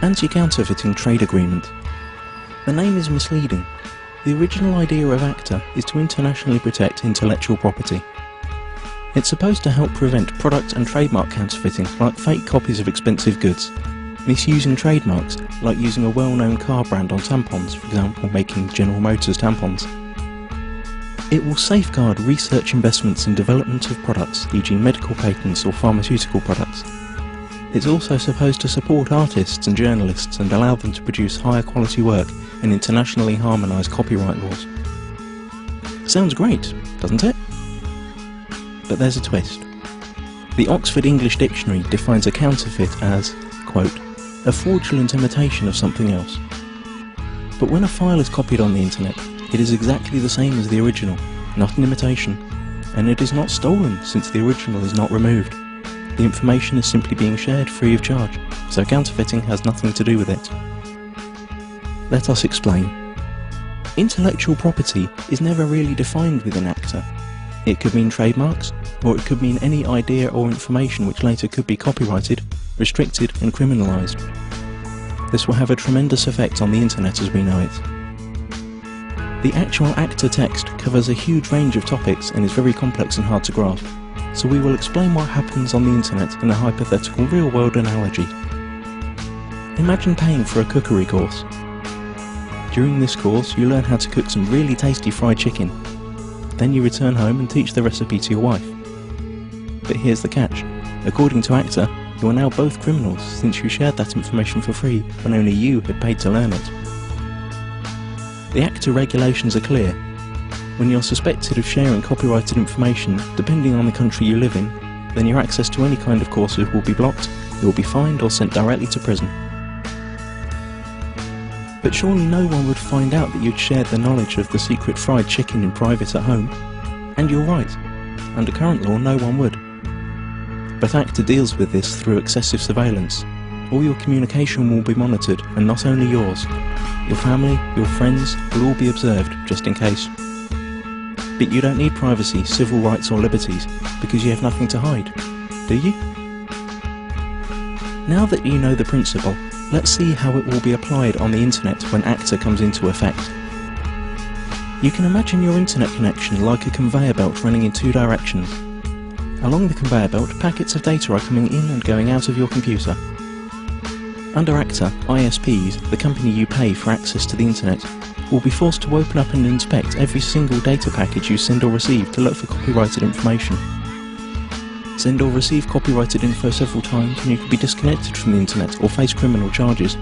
Anti-counterfeiting trade agreement. The name is misleading. The original idea of ACTA is to internationally protect intellectual property. It's supposed to help prevent product and trademark counterfeiting, like fake copies of expensive goods, misusing trademarks, like using a well-known car brand on tampons, for example making General Motors tampons. It will safeguard research investments in development of products, e.g. medical patents or pharmaceutical products. It's also supposed to support artists and journalists and allow them to produce higher quality work and internationally harmonise copyright laws. Sounds great, doesn't it? But there's a twist. The Oxford English Dictionary defines a counterfeit as, quote, a fraudulent imitation of something else. But when a file is copied on the internet, it is exactly the same as the original, not an imitation, and it is not stolen since the original is not removed. The information is simply being shared free of charge, so counterfeiting has nothing to do with it. Let us explain. Intellectual property is never really defined within ACTA. It could mean trademarks, or it could mean any idea or information which later could be copyrighted, restricted and criminalised. This will have a tremendous effect on the internet as we know it. The actual ACTA text covers a huge range of topics and is very complex and hard to grasp, so we will explain what happens on the internet in a hypothetical real-world analogy. Imagine paying for a cookery course. During this course you learn how to cook some really tasty fried chicken. Then you return home and teach the recipe to your wife. But here's the catch. According to ACTA, you are now both criminals since you shared that information for free when only you had paid to learn it. The ACTA regulations are clear. When you're suspected of sharing copyrighted information, depending on the country you live in, then your access to any kind of courses will be blocked, you will be fined or sent directly to prison. But surely no one would find out that you'd shared the knowledge of the secret fried chicken in private at home. And you're right. Under current law, no one would. But ACTA deals with this through excessive surveillance. All your communication will be monitored, and not only yours. Your family, your friends will all be observed, just in case. But you don't need privacy, civil rights or liberties, because you have nothing to hide, do you? Now that you know the principle, let's see how it will be applied on the internet when ACTA comes into effect. You can imagine your internet connection like a conveyor belt running in two directions. Along the conveyor belt, packets of data are coming in and going out of your computer. Under ACTA, ISPs, the company you pay for access to the internet, will be forced to open up and inspect every single data package you send or receive to look for copyrighted information. Send or receive copyrighted info several times and you could be disconnected from the internet or face criminal charges.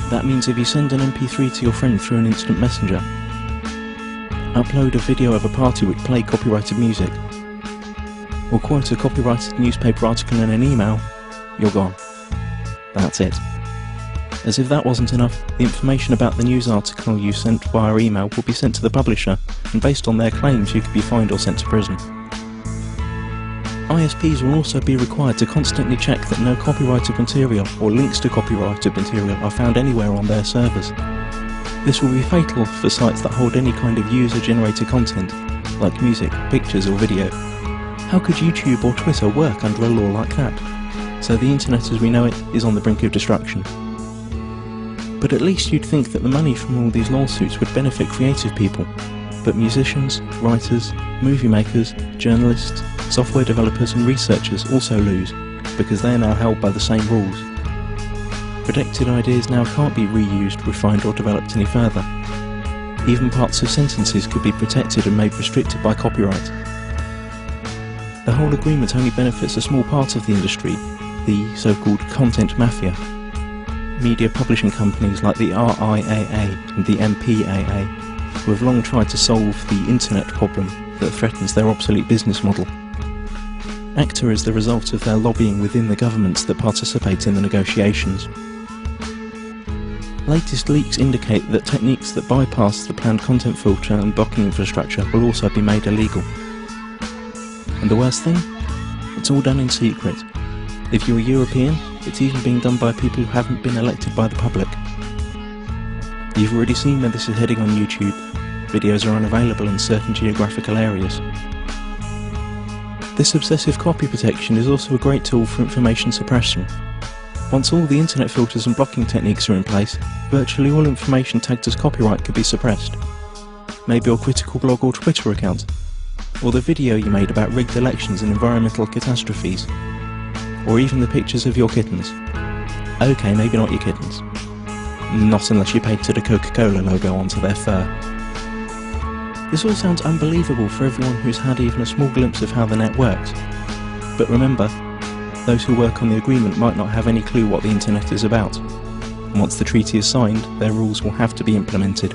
That means if you send an MP3 to your friend through an instant messenger, upload a video of a party which played copyrighted music, or quote a copyrighted newspaper article in an email, you're gone. That's it. As if that wasn't enough, the information about the news article you sent via email will be sent to the publisher, and based on their claims you could be fined or sent to prison. ISPs will also be required to constantly check that no copyrighted material or links to copyrighted material are found anywhere on their servers. This will be fatal for sites that hold any kind of user-generated content, like music, pictures or video. How could YouTube or Twitter work under a law like that? So the internet as we know it is on the brink of destruction. But at least you'd think that the money from all these lawsuits would benefit creative people. But musicians, writers, movie makers, journalists, software developers and researchers also lose, because they are now held by the same rules. Protected ideas now can't be reused, refined or developed any further. Even parts of sentences could be protected and made restricted by copyright. The whole agreement only benefits a small part of the industry, the so-called content mafia. Media publishing companies like the RIAA and the MPAA, who have long tried to solve the internet problem that threatens their obsolete business model. ACTA is the result of their lobbying within the governments that participate in the negotiations. Latest leaks indicate that techniques that bypass the planned content filter and blocking infrastructure will also be made illegal. And the worst thing? It's all done in secret. If you're European, it's even being done by people who haven't been elected by the public. You've already seen where this is heading on YouTube. Videos are unavailable in certain geographical areas. This obsessive copy protection is also a great tool for information suppression. Once all the internet filters and blocking techniques are in place, virtually all information tagged as copyright could be suppressed. Maybe your critical blog or Twitter account, or the video you made about rigged elections and environmental catastrophes, or even the pictures of your kittens. Okay, maybe not your kittens. Not unless you painted a Coca-Cola logo onto their fur. This all sounds unbelievable for everyone who's had even a small glimpse of how the net works. But remember, those who work on the agreement might not have any clue what the internet is about. And once the treaty is signed, their rules will have to be implemented.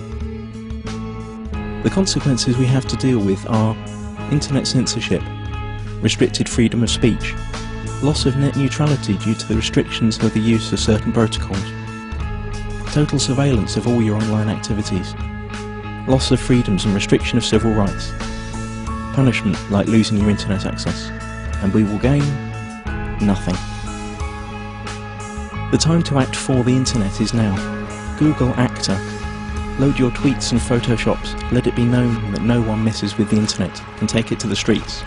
The consequences we have to deal with are internet censorship, restricted freedom of speech, loss of net neutrality due to the restrictions of the use of certain protocols, total surveillance of all your online activities, loss of freedoms and restriction of civil rights, punishment like losing your internet access, and we will gain nothing. The time to act for the internet is now. Google ACTA. Load your tweets and photoshops. Let it be known that no one messes with the internet and take it to the streets.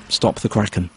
Stop the Kraken.